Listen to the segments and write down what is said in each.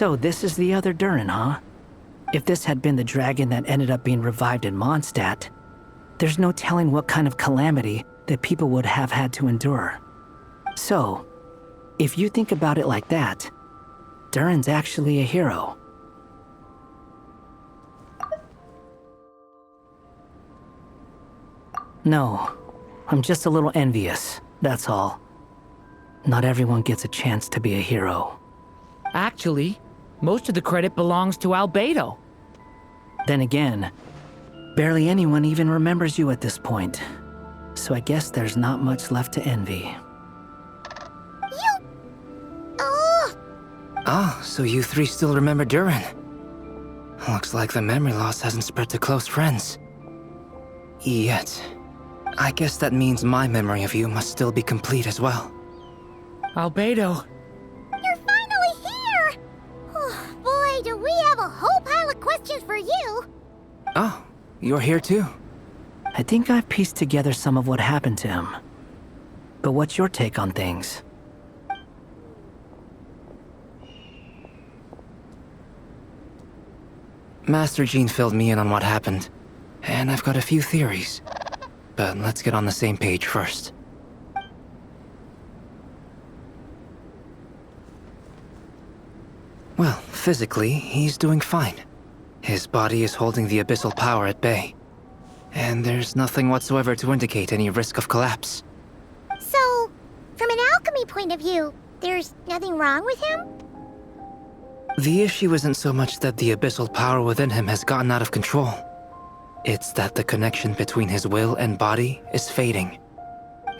So this is the other Durin, huh? If this had been the dragon that ended up being revived in Mondstadt, there's no telling what kind of calamity that people would have had to endure. So, if you think about it like that, Durin's actually a hero. No, I'm just a little envious, that's all. Not everyone gets a chance to be a hero. Actually, most of the credit belongs to Albedo. Then again, barely anyone even remembers you at this point. So I guess there's not much left to envy. Oh, so you three still remember Durin. Looks like the memory loss hasn't spread to close friends. Yet. I guess that means my memory of you must still be complete as well. Albedo. You're finally here! Oh, boy, do we have a whole pile of questions for you! Oh, you're here too? I think I've pieced together some of what happened to him. But what's your take on things? Master Jean filled me in on what happened, and I've got a few theories. But let's get on the same page first. Well, physically, he's doing fine. His body is holding the abyssal power at bay. And there's nothing whatsoever to indicate any risk of collapse. So, from an alchemy point of view, there's nothing wrong with him? The issue isn't so much that the abyssal power within him has gotten out of control. It's that the connection between his will and body is fading.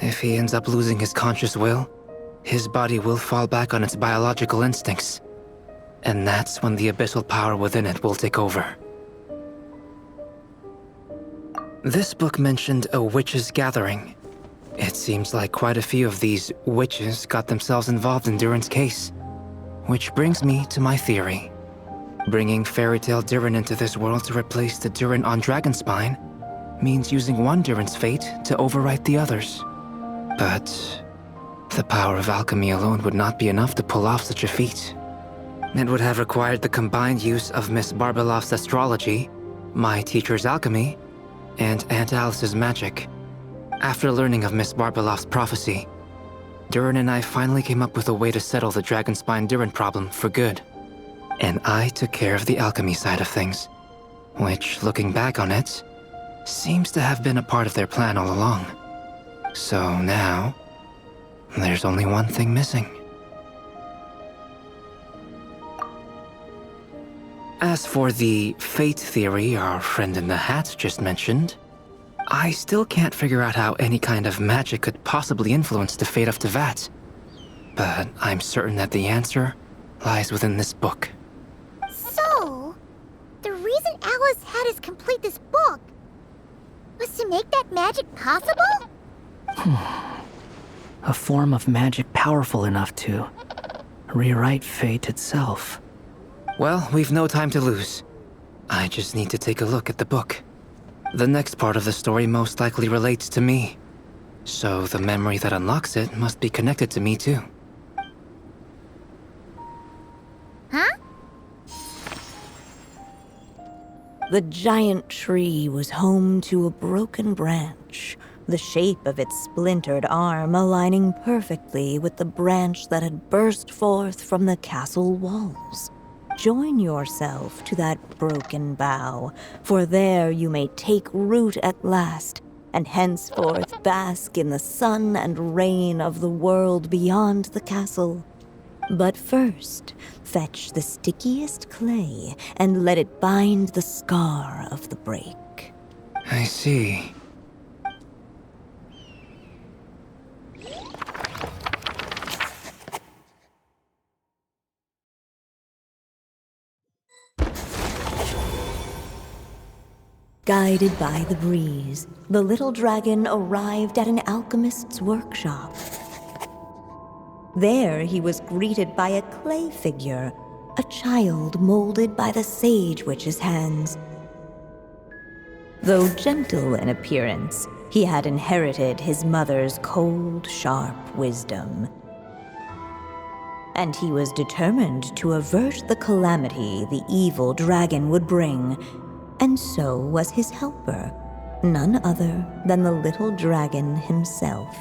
If he ends up losing his conscious will, his body will fall back on its biological instincts. And that's when the abyssal power within it will take over. This book mentioned a witches' gathering. It seems like quite a few of these witches got themselves involved in Durin's case. Which brings me to my theory. Bringing Fairy Tale Durin into this world to replace the Durin on Dragonspine means using one Durin's fate to overwrite the others. But the power of alchemy alone would not be enough to pull off such a feat. It would have required the combined use of Miss Barbeloff's astrology, my teacher's alchemy, and Aunt Alice's magic. After learning of Miss Barbeloff's prophecy, Durin and I finally came up with a way to settle the Dragonspine Durin problem for good. And I took care of the alchemy side of things, which, looking back on it, seems to have been a part of their plan all along. So now, there's only one thing missing. As for the fate theory our friend in the hat just mentioned, I still can't figure out how any kind of magic could possibly influence the fate of Tevat. But I'm certain that the answer lies within this book. So, the reason Alice had us complete this book was to make that magic possible? A form of magic powerful enough to rewrite fate itself. Well, we've no time to lose. I just need to take a look at the book. The next part of the story most likely relates to me. So the memory that unlocks it must be connected to me too. Huh? The giant tree was home to a broken branch, the shape of its splintered arm aligning perfectly with the branch that had burst forth from the castle walls. Join yourself to that broken bough, for there you may take root at last, and henceforth bask in the sun and rain of the world beyond the castle. But first, fetch the stickiest clay and let it bind the scar of the break. I see. Guided by the breeze, the little dragon arrived at an alchemist's workshop. There he was greeted by a clay figure, a child molded by the Sage Witch's hands. Though gentle in appearance, he had inherited his mother's cold, sharp wisdom. and he was determined to avert the calamity the evil dragon would bring. And so was his helper, none other than the little dragon himself.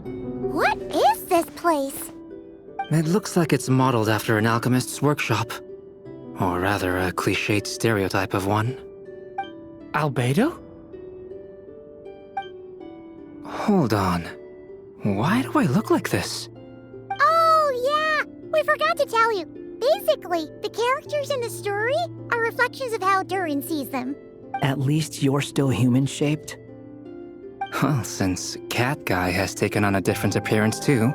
What is this place? It looks like it's modeled after an alchemist's workshop. Or rather, a cliched stereotype of one. Albedo? Hold on. Why do I look like this? Oh, yeah! We forgot to tell you. Basically, the characters in the story are reflections of how Durin sees them. At least you're still human-shaped? Well, since Cat Guy has taken on a different appearance too,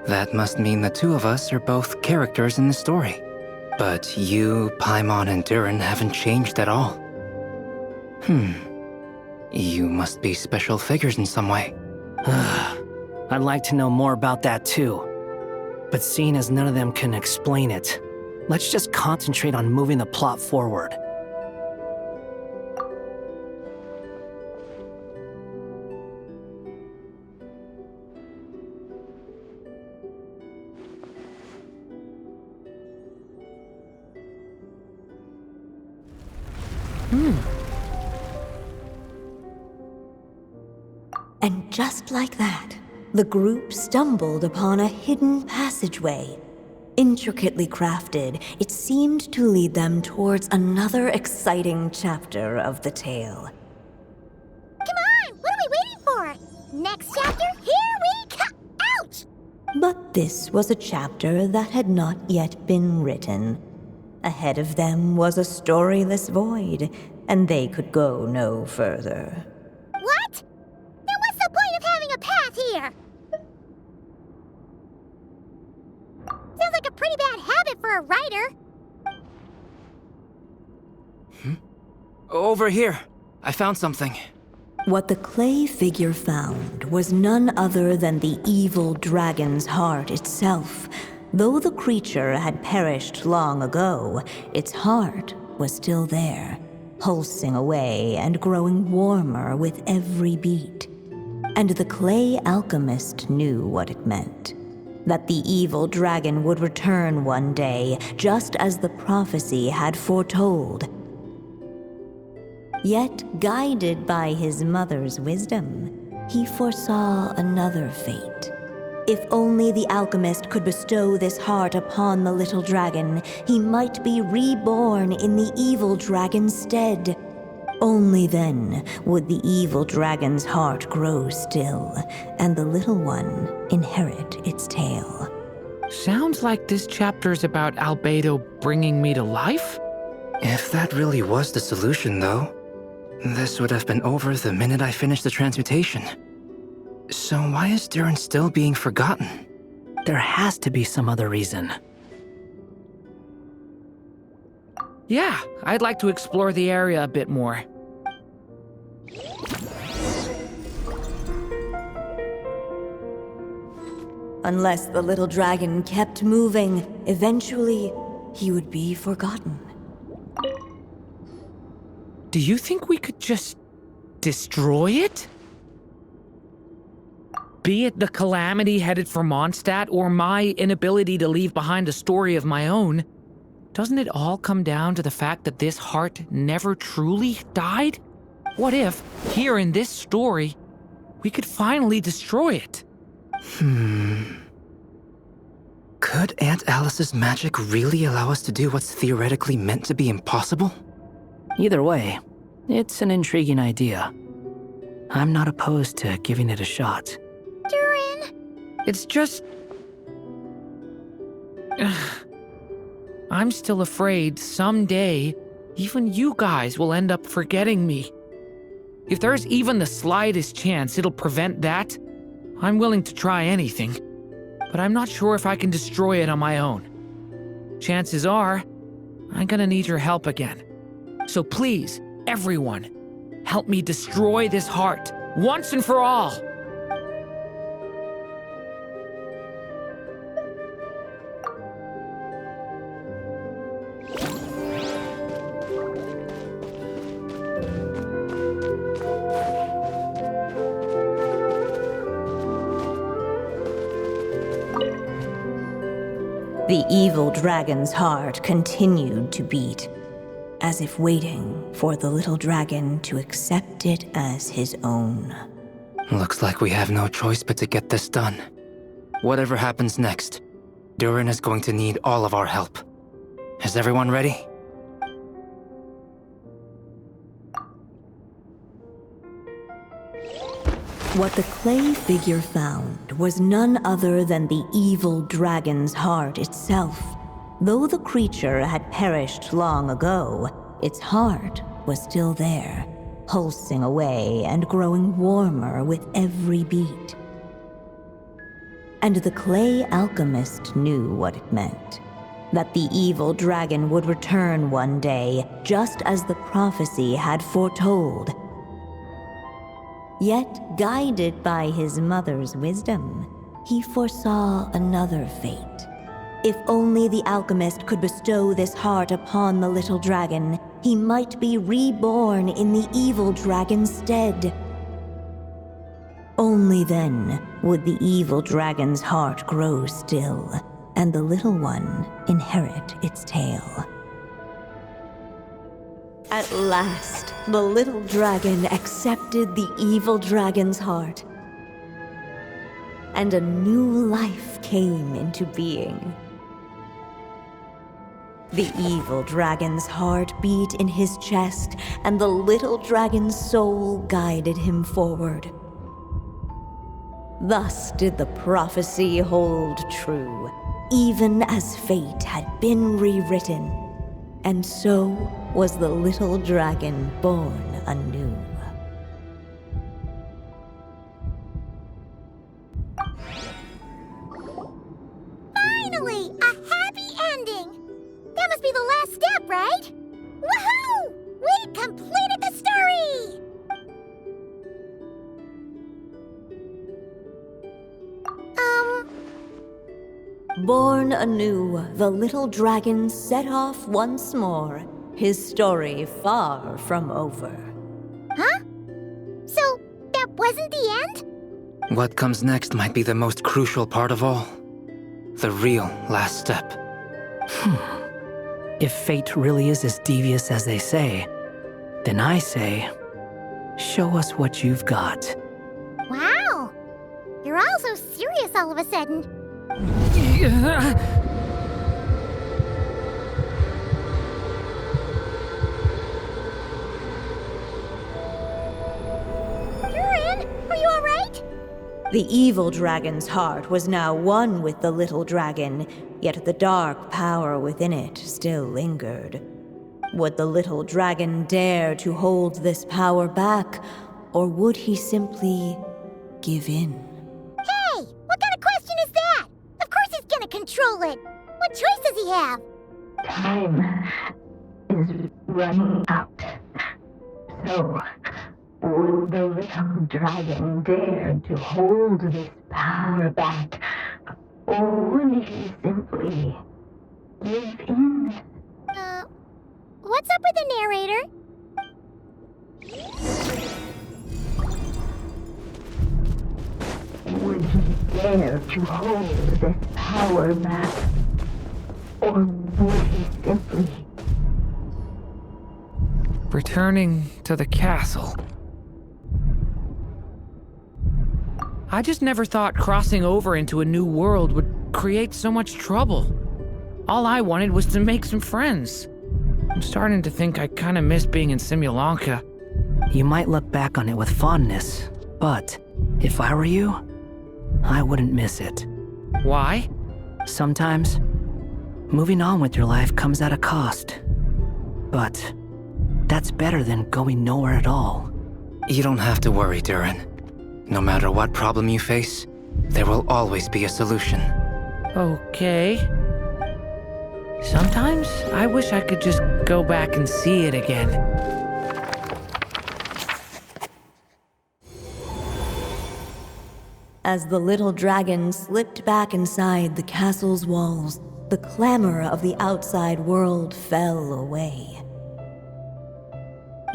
that must mean the two of us are both characters in the story. But you, Paimon, and Durin haven't changed at all. You must be special figures in some way. I'd like to know more about that too. But seeing as none of them can explain it, let's just concentrate on moving the plot forward. And just like that, the group stumbled upon a hidden passageway. Intricately crafted, it seemed to lead them towards another exciting chapter of the tale. Come on! What are we waiting for? Next chapter, here we come! Ouch! But this was a chapter that had not yet been written. Ahead of them was a storyless void, and they could go no further. What? Then what's the point of having a path here? Sounds like a pretty bad habit for a writer. Over here. I found something. What the clay figure found was none other than the evil dragon's heart itself. Though the creature had perished long ago, its heart was still there, pulsing away and growing warmer with every beat. And the clay alchemist knew what it meant. That the evil dragon would return one day, just as the prophecy had foretold. Yet, guided by his mother's wisdom, he foresaw another fate. If only the alchemist could bestow this heart upon the little dragon, he might be reborn in the evil dragon's stead. Only then would the evil dragon's heart grow still, and the little one inherit its tale. Sounds like this chapter's about Albedo bringing me to life? If that really was the solution, though, this would have been over the minute I finished the transmutation. So why is Durin still being forgotten? There has to be some other reason. Yeah, I'd like to explore the area a bit more. Unless the little dragon kept moving, eventually he would be forgotten. Do you think we could just destroy it? Be it the calamity headed for Mondstadt or my inability to leave behind a story of my own, doesn't it all come down to the fact that this heart never truly died? What if, here in this story, we could finally destroy it? Could Aunt Alice's magic really allow us to do what's theoretically meant to be impossible? Either way, it's an intriguing idea. I'm not opposed to giving it a shot. Durin! It's just... I'm still afraid someday, even you guys will end up forgetting me. If there's even the slightest chance it'll prevent that, I'm willing to try anything. But I'm not sure if I can destroy it on my own. Chances are, I'm gonna need your help again. So please, everyone, help me destroy this heart, once and for all! The evil dragon's heart continued to beat, as if waiting for the little dragon to accept it as his own. Looks like we have no choice but to get this done. Whatever happens next, Durin is going to need all of our help. Is everyone ready? What the clay figure found was none other than the evil dragon's heart itself. Though the creature had perished long ago, its heart was still there, pulsing away and growing warmer with every beat. And the clay alchemist knew what it meant. That the evil dragon would return one day, just as the prophecy had foretold. Yet, guided by his mother's wisdom, he foresaw another fate. If only the alchemist could bestow this heart upon the little dragon, he might be reborn in the evil dragon's stead. Only then would the evil dragon's heart grow still, and the little one inherit its tale. At last, the little dragon accepted the evil dragon's heart, and a new life came into being. The evil dragon's heart beat in his chest, and the little dragon's soul guided him forward. Thus did the prophecy hold true, even as fate had been rewritten. And so was the little dragon born anew. Finally! A happy ending! That must be the last step, right? Woohoo! We completed the story! Born anew, the little dragon set off once more, his story far from over. Huh? So, that wasn't the end? What comes next might be the most crucial part of all. The real last step. If fate really is as devious as they say, then I say, show us what you've got. Wow! You're all so serious all of a sudden. Durin, are you all right? The evil dragon's heart was now one with the little dragon, yet the dark power within it still lingered. Would the little dragon dare to hold this power back, or would he simply give in? Hey, what kind of question is that? Of course he's gonna control it. What choice does he have? Time is running out. So, will the little dragon dare to hold this power back? Or will he simply give in? What's up with the narrator? Would he dare to hold this power back? Or would he simply... Returning to the castle. I just never thought crossing over into a new world would create so much trouble. All I wanted was to make some friends. I'm starting to think I kind of miss being in Simulanka. You might look back on it with fondness, but if I were you, I wouldn't miss it. Why? Sometimes, moving on with your life comes at a cost. But that's better than going nowhere at all. You don't have to worry, Durin. No matter what problem you face, there will always be a solution. Okay. Sometimes I wish I could just go back and see it again. As the little dragon slipped back inside the castle's walls, the clamor of the outside world fell away.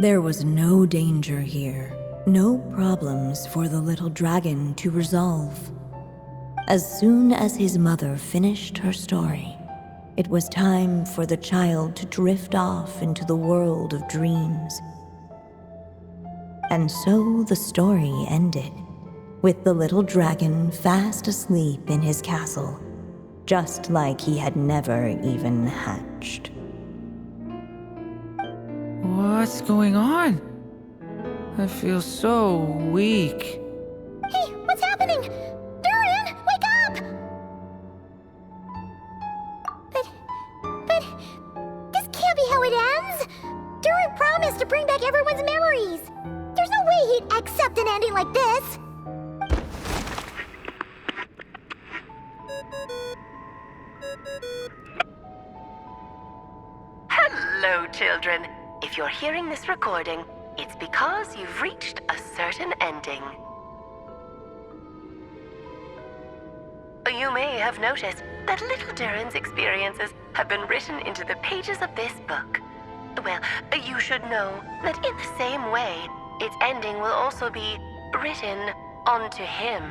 There was no danger here, no problems for the little dragon to resolve. As soon as his mother finished her story, It was time for the child to drift off into the world of dreams. And so the story ended, with the little dragon fast asleep in his castle, just like he had never even hatched. What's going on? I feel so weak. Hey, what's happening? Durin, wake up! But, this can't be how it ends! Durin promised to bring back everyone's memories! There's no way he'd accept an ending like this! Hello, children. If you're hearing this recording, it's because you've reached a certain ending. You may have noticed that little Durin's experiences have been written into the pages of this book. Well, you should know that in the same way, its ending will also be written onto him.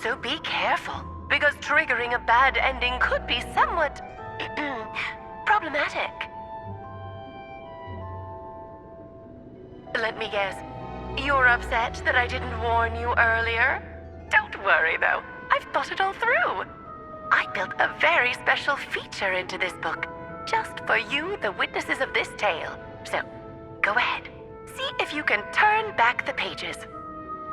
So be careful, because triggering a bad ending could be somewhat problematic. Let me guess, you're upset that I didn't warn you earlier? Don't worry though, I've thought it all through. I built a very special feature into this book, just for you, the witnesses of this tale. So, go ahead, see if you can turn back the pages.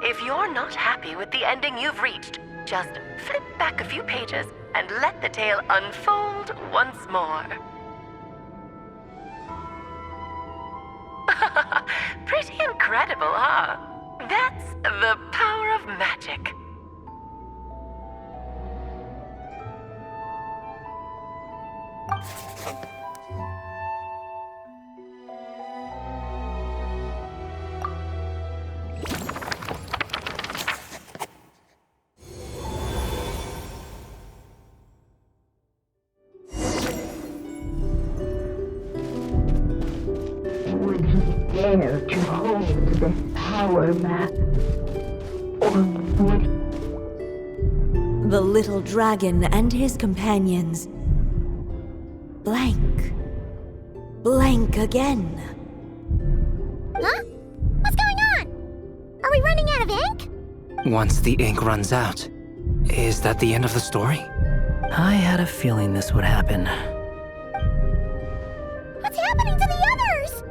If you're not happy with the ending you've reached, just flip back a few pages and let the tale unfold once more. Pretty incredible, huh? That's the power of magic. Would he dare to hold this power map? Or would The little dragon and his companions blank. Blank again. Huh? What's going on? Are we running out of ink? Once the ink runs out, is that the end of the story? I had a feeling this would happen. What's happening to the others?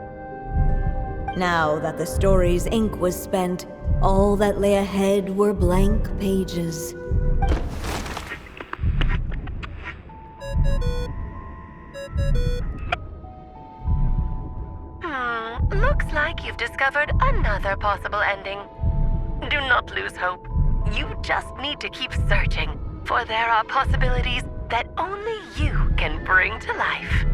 Now that the story's ink was spent, all that lay ahead were blank pages. Looks like you've discovered another possible ending. Do not lose hope. You just need to keep searching, for there are possibilities that only you can bring to life.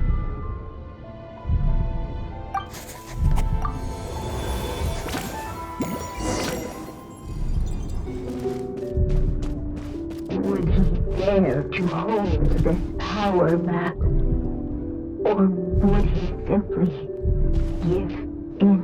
Would he dare to hold this power map? Or would he simply give in?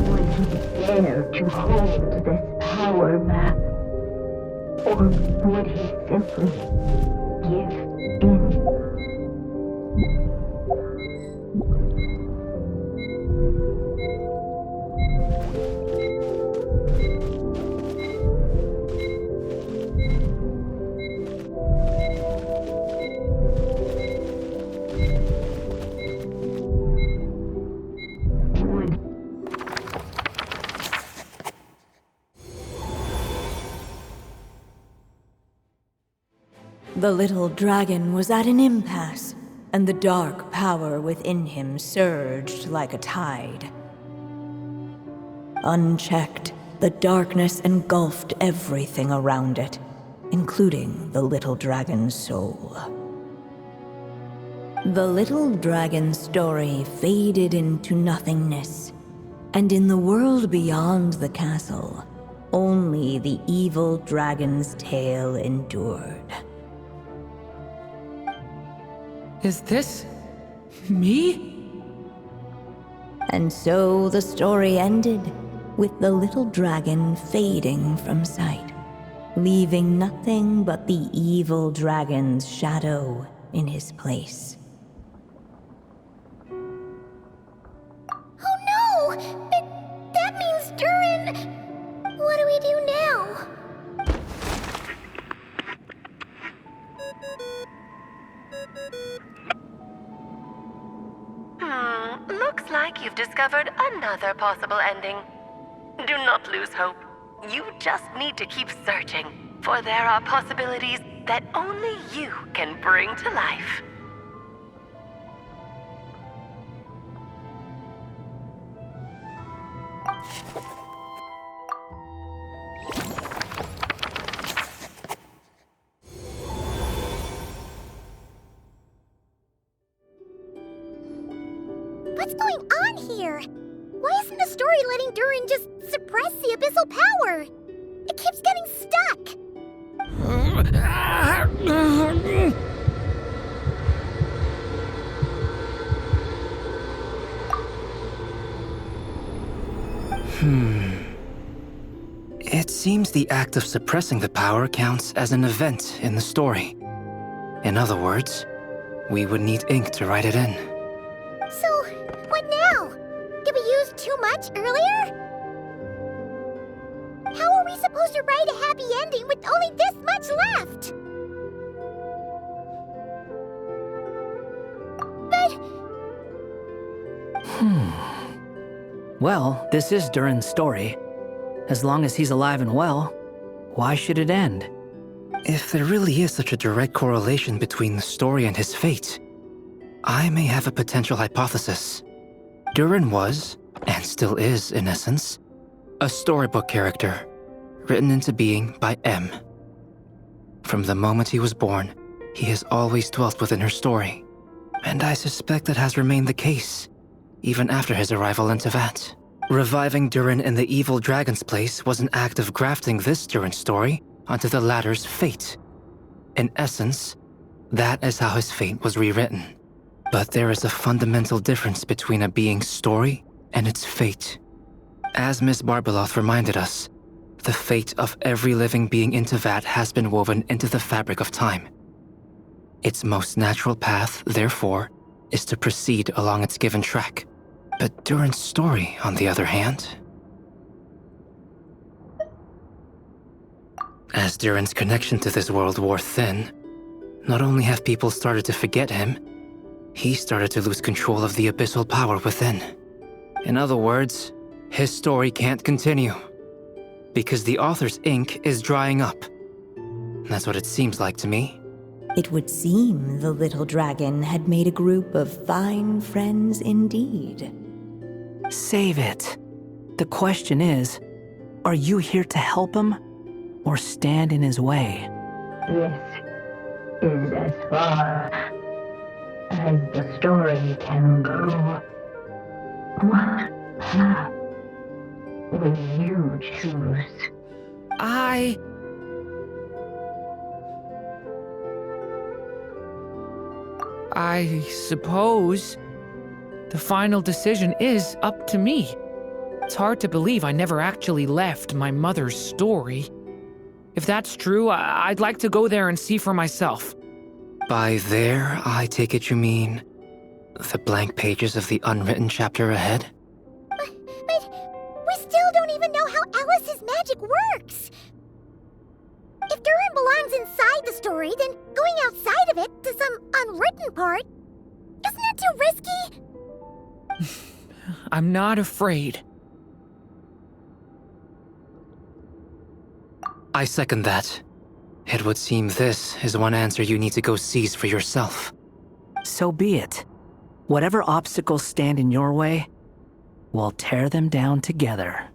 Would he dare to hold this power map? Or would he simply give in? Would The little dragon was at an impasse, and the dark power within him surged like a tide. Unchecked, the darkness engulfed everything around it, including the little dragon's soul. The little dragon's story faded into nothingness, and in the world beyond the castle, only the evil dragon's tale endured. Is this me? And so the story ended, with the little dragon fading from sight, leaving nothing but the evil dragon's shadow in his place. Oh no! That means Durin... What do we do now? Looks like you've discovered another possible ending. Do not lose hope. You just need to keep searching, for there are possibilities that only you can bring to life. What's going on here? Why isn't the story letting Durin just suppress the abyssal power? It keeps getting stuck. It seems the act of suppressing the power counts as an event in the story. In other words, we would need ink to write it in. So, what now? Did we use too much earlier? How are we supposed to write a happy ending with only this much left? But... Well, this is Durin's story. As long as he's alive and well, why should it end? If there really is such a direct correlation between the story and his fate, I may have a potential hypothesis. Durin was, and still is in essence, a storybook character, written into being by M. From the moment he was born, he has always dwelt within her story, and I suspect that has remained the case, even after his arrival in Tevat. Reviving Durin in the evil dragon's place was an act of grafting this Durin story onto the latter's fate. In essence, that is how his fate was rewritten. But there is a fundamental difference between a being's story and its fate. As Miss Barbeloth reminded us, the fate of every living being in Tevat has been woven into the fabric of time. Its most natural path, therefore, is to proceed along its given track. But Durin's story, on the other hand... As Durin's connection to this world wore thin, not only have people started to forget him, he started to lose control of the abyssal power within. In other words, his story can't continue, because the author's ink is drying up. That's what it seems like to me. It would seem the little dragon had made a group of fine friends indeed. Save it. The question is, are you here to help him, or stand in his way? This is as far as the story can go. What path will you choose? I suppose the final decision is up to me. It's hard to believe I never actually left my mother's story. If that's true, I'd like to go there and see for myself. By there, I take it you mean the blank pages of the unwritten chapter ahead? But we still don't even know how Alice's magic works. If Durin belongs inside the story, then going outside of it to some unwritten part, isn't that too risky? I'm not afraid. I second that. It would seem this is one answer you need to go seize for yourself. So be it. Whatever obstacles stand in your way, we'll tear them down together.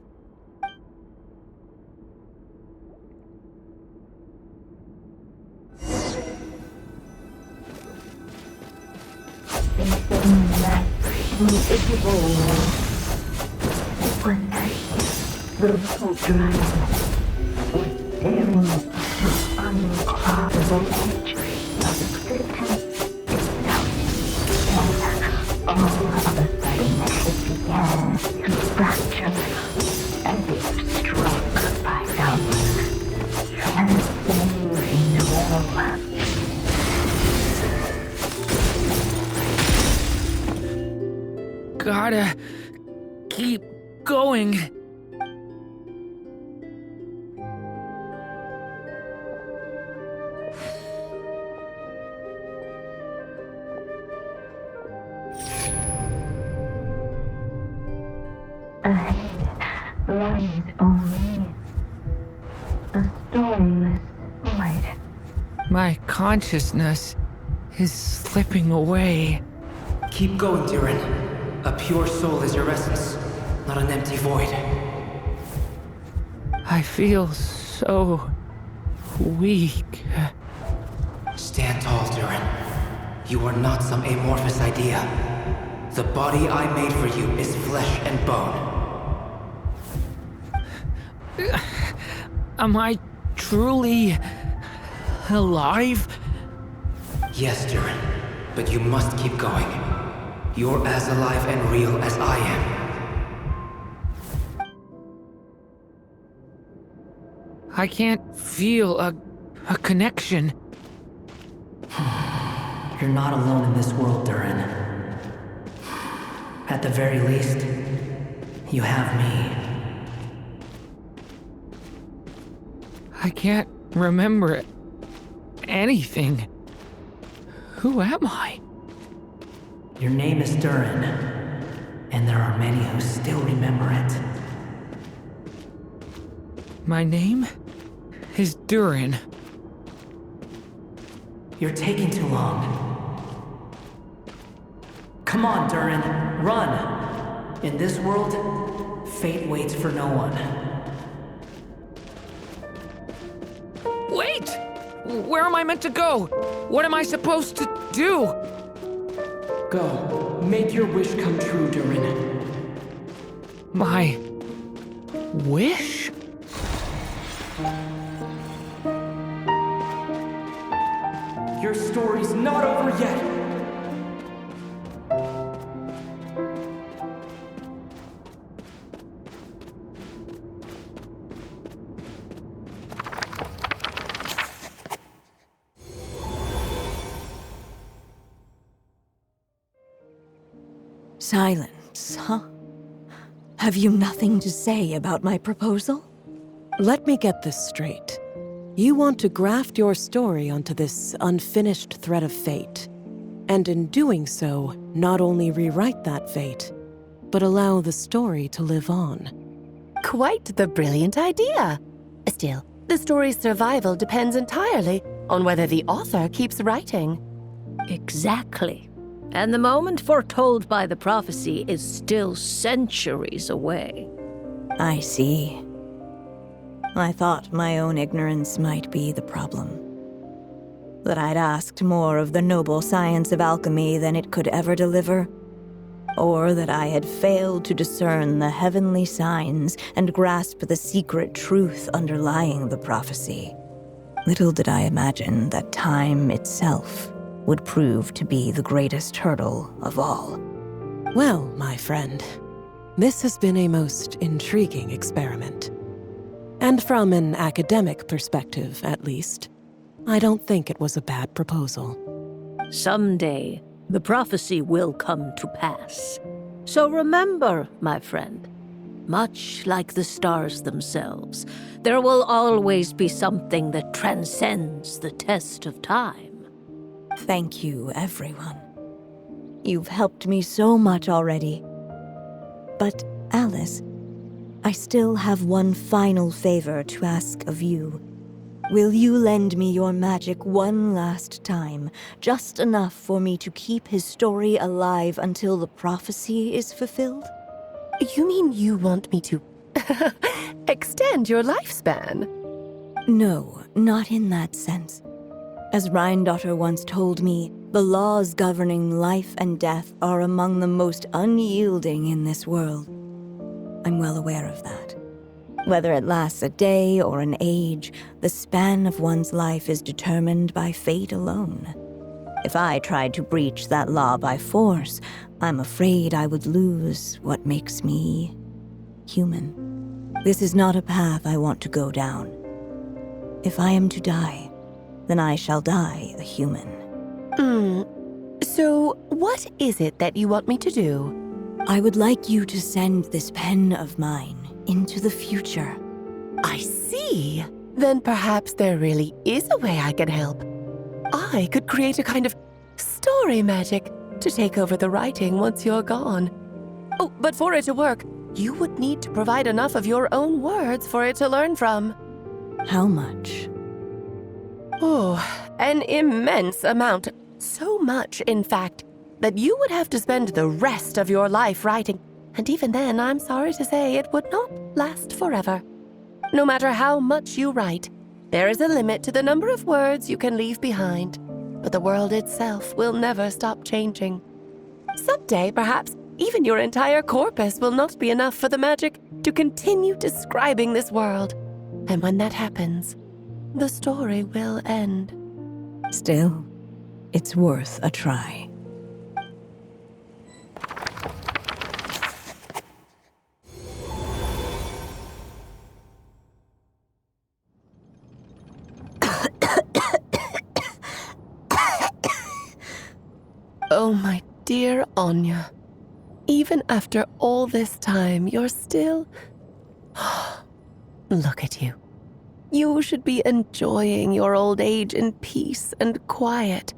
That invisible one night The little dragon was staring to unclog the edge of existence itself. And all of a sudden it began to fracture as if struck by downward, transfiguring the world. Gotta keep going. Ahead lies only a stormless void. My consciousness is slipping away. Keep going, Durin. A pure soul is your essence, not an empty void. I feel so weak. Stand tall, Durin. You are not some amorphous idea. The body I made for you is flesh and bone. Am I truly alive? Yes, Durin, but you must keep going. You're as alive and real as I am. I can't feel a connection. You're not alone in this world, Durin. At the very least, you have me. I can't remember anything. Who am I? Your name is Durin, and there are many who still remember it. My name is Durin. You're taking too long. Come on, Durin, run! In this world, fate waits for no one. Wait! Where am I meant to go? What am I supposed to do? Go, make your wish come true, Durin. My wish? Your story's not over yet! Silence, huh? Have you nothing to say about my proposal? Let me get this straight. You want to graft your story onto this unfinished thread of fate, and in doing so, not only rewrite that fate, but allow the story to live on. Quite the brilliant idea. Still, the story's survival depends entirely on whether the author keeps writing. Exactly. And the moment foretold by the prophecy is still centuries away. I see. I thought my own ignorance might be the problem. That I'd asked more of the noble science of alchemy than it could ever deliver. Or that I had failed to discern the heavenly signs and grasp the secret truth underlying the prophecy. Little did I imagine that time itself would prove to be the greatest hurdle of all. Well, my friend, this has been a most intriguing experiment. And from an academic perspective, at least, I don't think it was a bad proposal. Someday, the prophecy will come to pass. So remember, my friend, much like the stars themselves, there will always be something that transcends the test of time. Thank you, everyone. You've helped me so much already. But, Alice, I still have one final favor to ask of you. Will you lend me your magic one last time, just enough for me to keep his story alive until the prophecy is fulfilled? You mean you want me to extend your lifespan? No, not in that sense. As Rheindotter once told me, the laws governing life and death are among the most unyielding in this world. I'm well aware of that. Whether it lasts a day or an age, the span of one's life is determined by fate alone. If I tried to breach that law by force, I'm afraid I would lose what makes me human. This is not a path I want to go down. If I am to die, then I shall die a human. So, what is it that you want me to do? I would like you to send this pen of mine into the future. I see. Then perhaps there really is a way I can help. I could create a kind of story magic to take over the writing once you're gone. Oh, but for it to work, you would need to provide enough of your own words for it to learn from. How much? Oh, an immense amount. So much, in fact, that you would have to spend the rest of your life writing. And even then, I'm sorry to say, it would not last forever. No matter how much you write, there is a limit to the number of words you can leave behind. But the world itself will never stop changing. Someday, perhaps, even your entire corpus will not be enough for the magic to continue describing this world. And when that happens, the story will end. Still, it's worth a try. Oh, my dear Anya. Even after all this time, you're still... Look at you. You should be enjoying your old age in peace and quiet,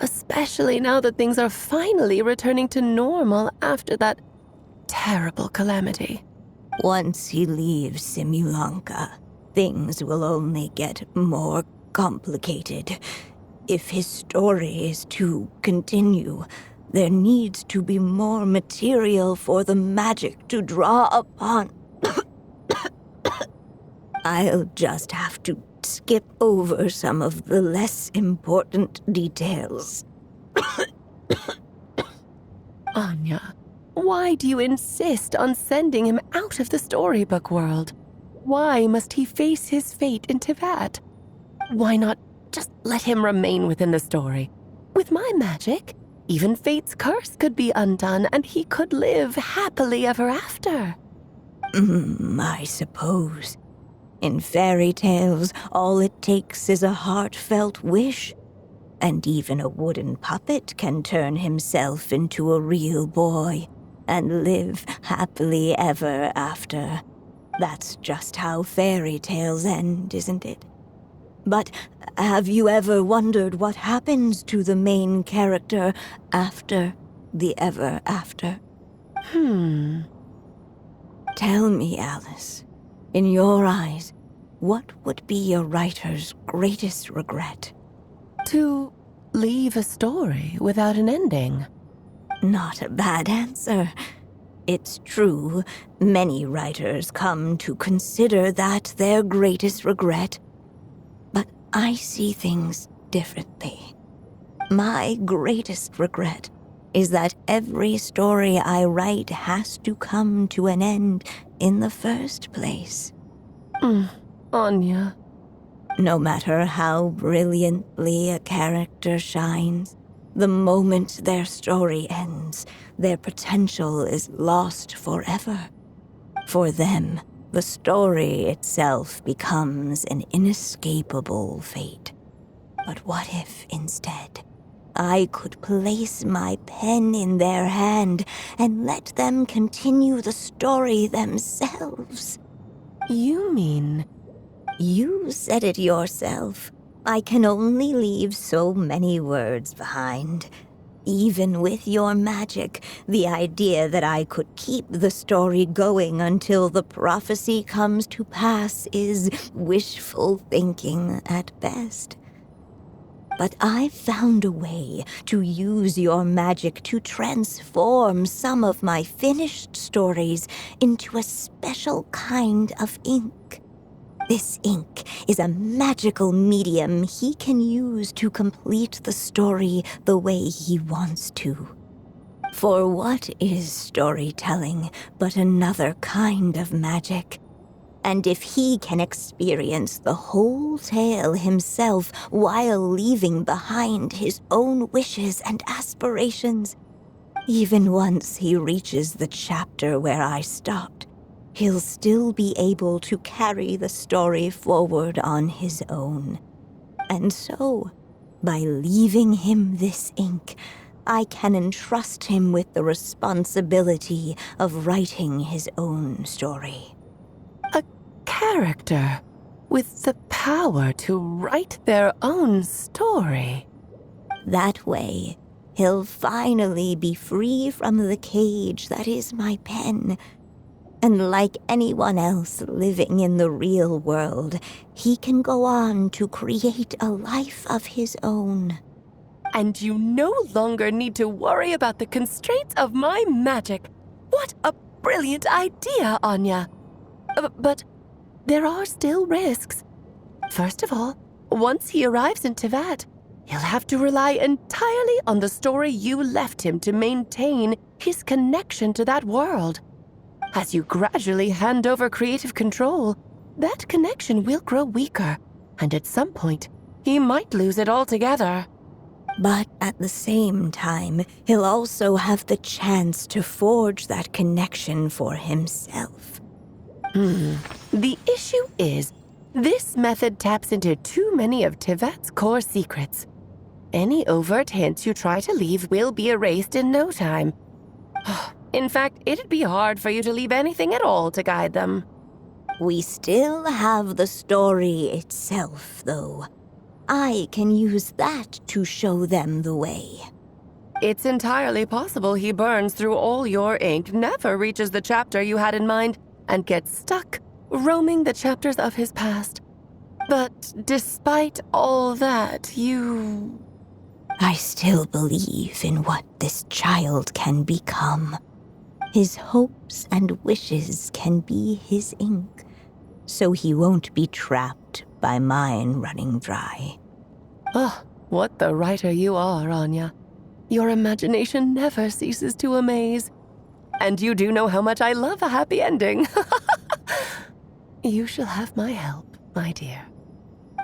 especially now that things are finally returning to normal after that terrible calamity. Once he leaves Simulanka, things will only get more complicated. If his story is to continue, there needs to be more material for the magic to draw upon. I'll just have to skip over some of the less important details. Anya, why do you insist on sending him out of the storybook world? Why must he face his fate in Teyvat? Why not just let him remain within the story? With my magic, even fate's curse could be undone and he could live happily ever after. I suppose. In fairy tales, all it takes is a heartfelt wish. And even a wooden puppet can turn himself into a real boy and live happily ever after. That's just how fairy tales end, isn't it? But have you ever wondered what happens to the main character after the ever after? Tell me, Alice, in your eyes, what would be a writer's greatest regret? To leave a story without an ending. Not a bad answer. It's true, many writers come to consider that their greatest regret. But I see things differently. My greatest regret is that every story I write has to come to an end in the first place. Anya. No matter how brilliantly a character shines, the moment their story ends, their potential is lost forever. For them, the story itself becomes an inescapable fate. But what if, instead, I could place my pen in their hand and let them continue the story themselves? You mean... You said it yourself. I can only leave so many words behind. Even with your magic, the idea that I could keep the story going until the prophecy comes to pass is wishful thinking at best. But I've found a way to use your magic to transform some of my finished stories into a special kind of ink. This ink is a magical medium he can use to complete the story the way he wants to. For what is storytelling but another kind of magic? And if he can experience the whole tale himself while leaving behind his own wishes and aspirations, even once he reaches the chapter where I stopped, he'll still be able to carry the story forward on his own. And so, by leaving him this ink, I can entrust him with the responsibility of writing his own story. A character with the power to write their own story. That way, he'll finally be free from the cage that is my pen. And like anyone else living in the real world, he can go on to create a life of his own. And you no longer need to worry about the constraints of my magic. What a brilliant idea, Anya. But there are still risks. First of all, once he arrives in Tevat, he'll have to rely entirely on the story you left him to maintain his connection to that world. As you gradually hand over creative control, that connection will grow weaker, and at some point, he might lose it altogether. But at the same time, he'll also have the chance to forge that connection for himself. The issue is, this method taps into too many of Tevat's core secrets. Any overt hints you try to leave will be erased in no time. In fact, it'd be hard for you to leave anything at all to guide them. We still have the story itself, though. I can use that to show them the way. It's entirely possible he burns through all your ink, never reaches the chapter you had in mind, and gets stuck roaming the chapters of his past. But despite all that, I still believe in what this child can become. His hopes and wishes can be his ink, so he won't be trapped by mine running dry. Oh, what the writer you are, Anya. Your imagination never ceases to amaze. And you do know how much I love a happy ending. You shall have my help, my dear.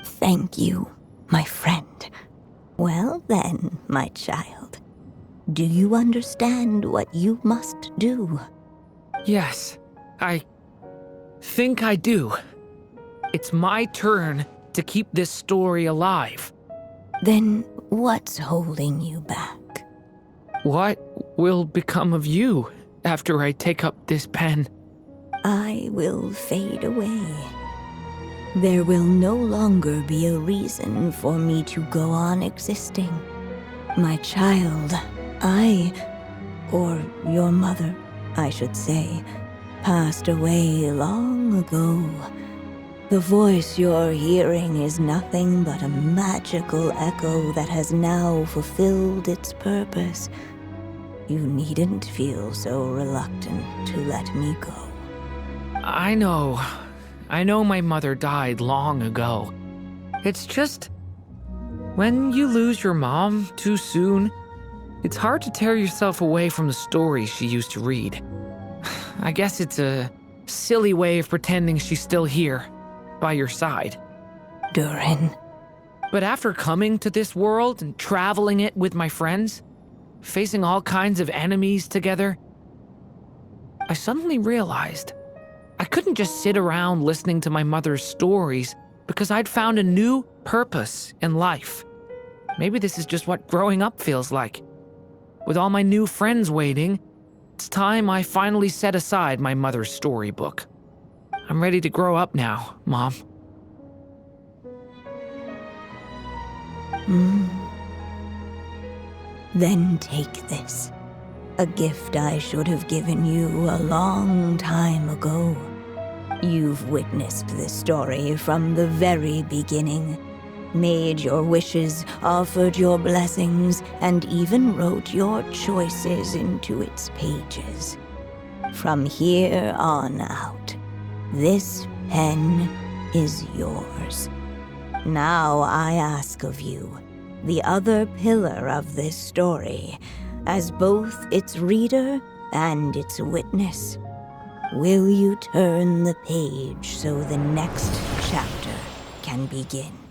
Thank you, my friend. Well then, my child, do you understand what you must do? Yes, I think I do. It's my turn to keep this story alive. Then what's holding you back? What will become of you after I take up this pen? I will fade away. There will no longer be a reason for me to go on existing. My child, or your mother, I should say, passed away long ago. The voice you're hearing is nothing but a magical echo that has now fulfilled its purpose. You needn't feel so reluctant to let me go. I know my mother died long ago. It's just, when you lose your mom too soon, it's hard to tear yourself away from the stories she used to read. I guess it's a silly way of pretending she's still here, by your side. Durin. But after coming to this world and traveling it with my friends, facing all kinds of enemies together, I suddenly realized I couldn't just sit around listening to my mother's stories because I'd found a new purpose in life. Maybe this is just what growing up feels like. With all my new friends waiting, it's time I finally set aside my mother's storybook. I'm ready to grow up now, Mom. Then take this. A gift I should have given you a long time ago. You've witnessed this story from the very beginning. Made your wishes, offered your blessings, and even wrote your choices into its pages. From here on out, this pen is yours. Now I ask of you, the other pillar of this story, as both its reader and its witness. Will you turn the page so the next chapter can begin?